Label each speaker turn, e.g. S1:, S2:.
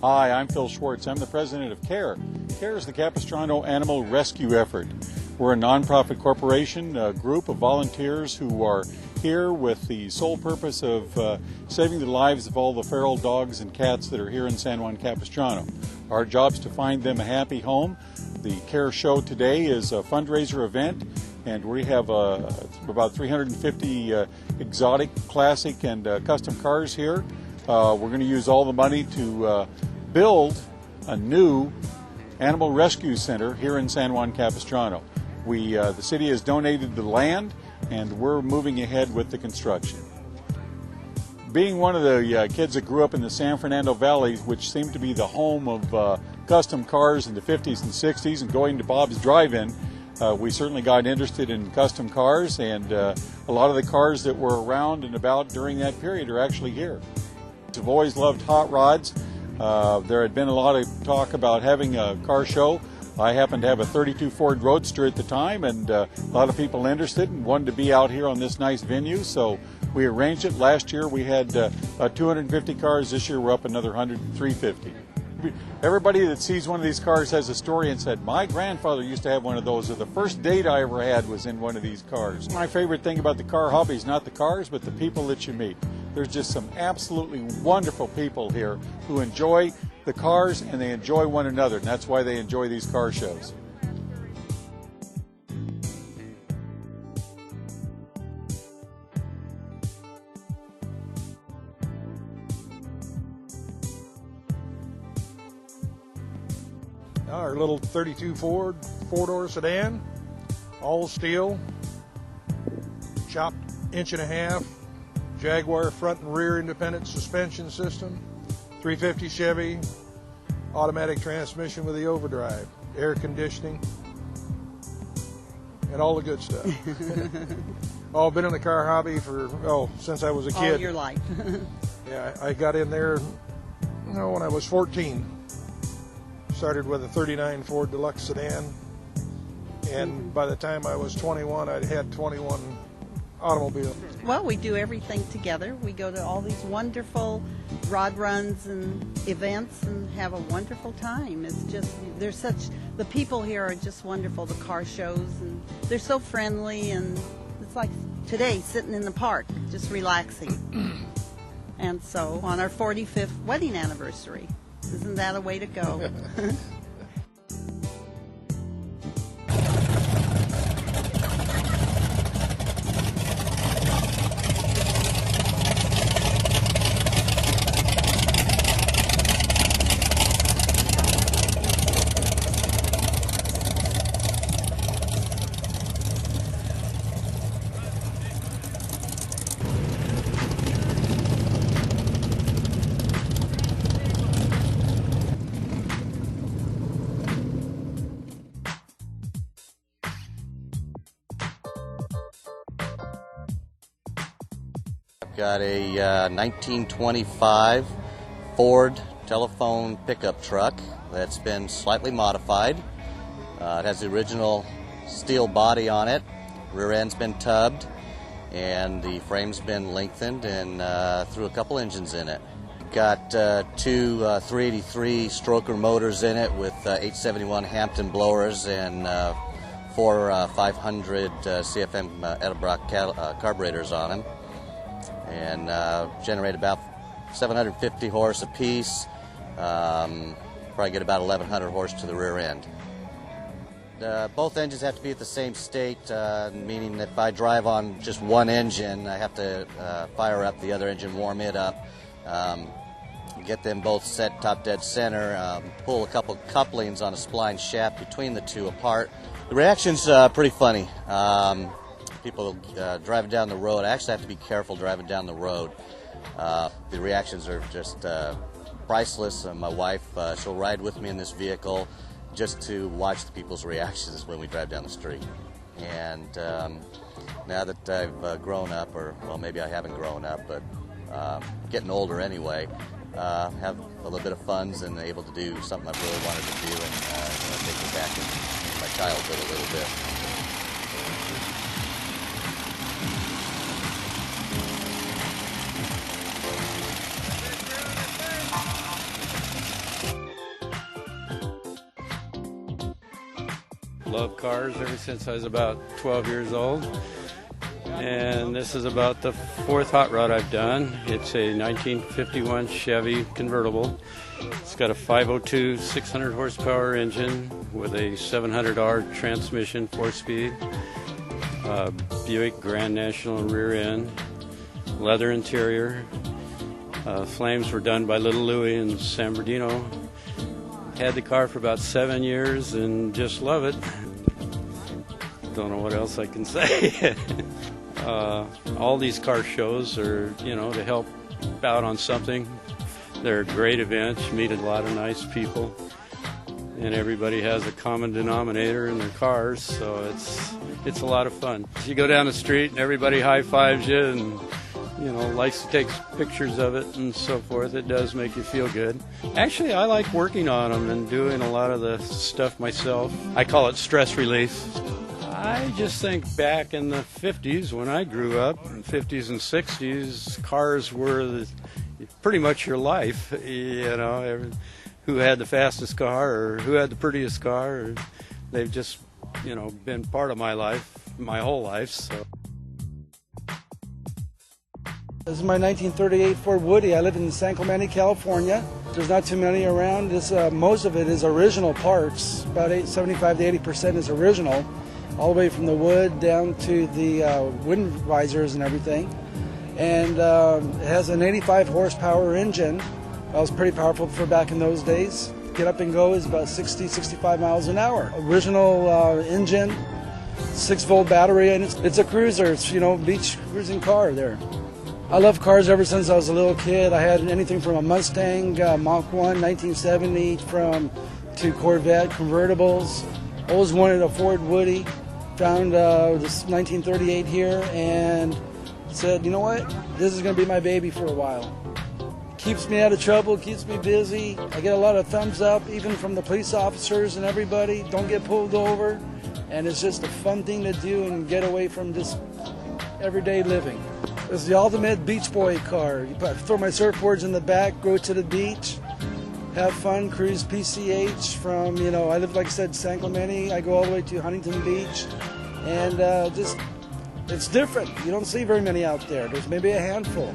S1: Hi, I'm Phil Schwartz. I'm the president of CARE. CARE is the Capistrano Animal Rescue Effort. We're a nonprofit corporation, a group of volunteers who are here with the sole purpose of saving the lives of all the feral dogs and cats that are here in San Juan Capistrano. Our job is to find them a happy home. The CarShow today is a fundraiser event, and we have about 350 exotic, classic, and custom cars here. We're going to use all the money to build a new animal rescue center here in San Juan Capistrano. The city has donated the land, and we're moving ahead with the construction. Being one of the kids that grew up in the San Fernando Valley, which seemed to be the home of custom cars in the 50s and 60s, and going to Bob's Drive-In, we certainly got interested in custom cars, and a lot of the cars that were around and about during that period are actually here. I've always loved hot rods. There had been a lot of talk about having a car show. I happened to have a 32 Ford Roadster at the time, and a lot of people interested and wanted to be out here on this nice venue, so we arranged it. Last year we had 250 cars. This year we're up another 100, 350. Everybody that sees one of these cars has a story and said, my grandfather used to have one of those, or the first date I ever had was in one of these cars. My favorite thing about the car hobby is not the cars, but the people that you meet. There's just some absolutely wonderful people here who enjoy the cars, and they enjoy one another, and that's why they enjoy these car shows.
S2: Our little 32 Ford four-door sedan, all steel, chopped 1.5 inch, Jaguar front and rear independent suspension system, 350 Chevy, automatic transmission with the overdrive, air conditioning, and all the good stuff. I've been in the car hobby since I was a kid.
S3: All your life.
S2: Yeah, I got in there, when I was 14. Started with a 39 Ford Deluxe sedan, and by the time I was 21, I'd had 21 automobiles.
S3: Well, we do everything together. We go to all these wonderful rod runs and events and have a wonderful time. It's just, the people here are just wonderful, the car shows, and they're so friendly, and it's like today, sitting in the park, just relaxing. And so, on our 45th wedding anniversary. Isn't that a way to go?
S4: Got a 1925 Ford telephone pickup truck that's been slightly modified. It has the original steel body on it, rear end's been tubbed, and the frame's been lengthened and threw a couple engines in it. Got two 383 stroker motors in it with 871 Hampton blowers and four 500 CFM Edelbrock carburetors on them, and generate about 750 horse apiece. Probably get about 1,100 horse to the rear end. Both engines have to be at the same state, meaning that if I drive on just one engine, I have to fire up the other engine, warm it up, get them both set top dead center, pull a couple couplings on a spline shaft between the two apart. The reaction's pretty funny. People driving down the road, I actually have to be careful driving down the road. The reactions are just priceless. My wife, she'll ride with me in this vehicle just to watch the people's reactions when we drive down the street. And now that I've grown up, or well, maybe I haven't grown up, but getting older anyway, have a little bit of funds and able to do something I've really wanted to do, and take me back into my childhood a little bit.
S5: Love cars ever since I was about 12 years old. And this is about the fourth hot rod I've done. It's a 1951 Chevy convertible. It's got a 502 600 horsepower engine with a 700R transmission, 4-speed. Buick Grand National rear end. Leather interior. Flames were done by Little Louie in San Bernardino. Had the car for about 7 years and just love it. Don't know what else I can say. All these car shows are, to help out on something. They're great events. You meet a lot of nice people, and everybody has a common denominator in their cars, so it's a lot of fun. You go down the street and everybody high fives you, and likes to take pictures of it and so forth. It does make you feel good. Actually, I like working on them and doing a lot of the stuff myself. I call it stress relief. I just think back in the 50s when I grew up, in the 50s and 60s, cars were pretty much your life. Who had the fastest car or who had the prettiest car. Or they've just, been part of my life, my whole life. So.
S6: This is my 1938 Ford Woody. I live in San Clemente, California. There's not too many around. Most of it is original parts. About 75 to 80% is original, all the way from the wood down to the wind visors and everything. And it has an 85 horsepower engine. That was pretty powerful for back in those days. Get up and go is about 60, 65 miles an hour. Original engine, 6-volt battery, and it's a cruiser. It's, beach cruising car there. I love cars ever since I was a little kid. I had anything from a Mustang Mach 1, 1970, to Corvette convertibles. Always wanted a Ford Woody. Found this 1938 here and said, you know what? This is going to be my baby for a while. Keeps me out of trouble, keeps me busy. I get a lot of thumbs up, even from the police officers and everybody. Don't get pulled over. And it's just a fun thing to do and get away from just everyday living. It's the ultimate beach boy car. You throw my surfboards in the back, go to the beach, have fun, cruise PCH from, I live, like I said, San Clemente. I go all the way to Huntington Beach. And it's different. You don't see very many out there. There's maybe a handful.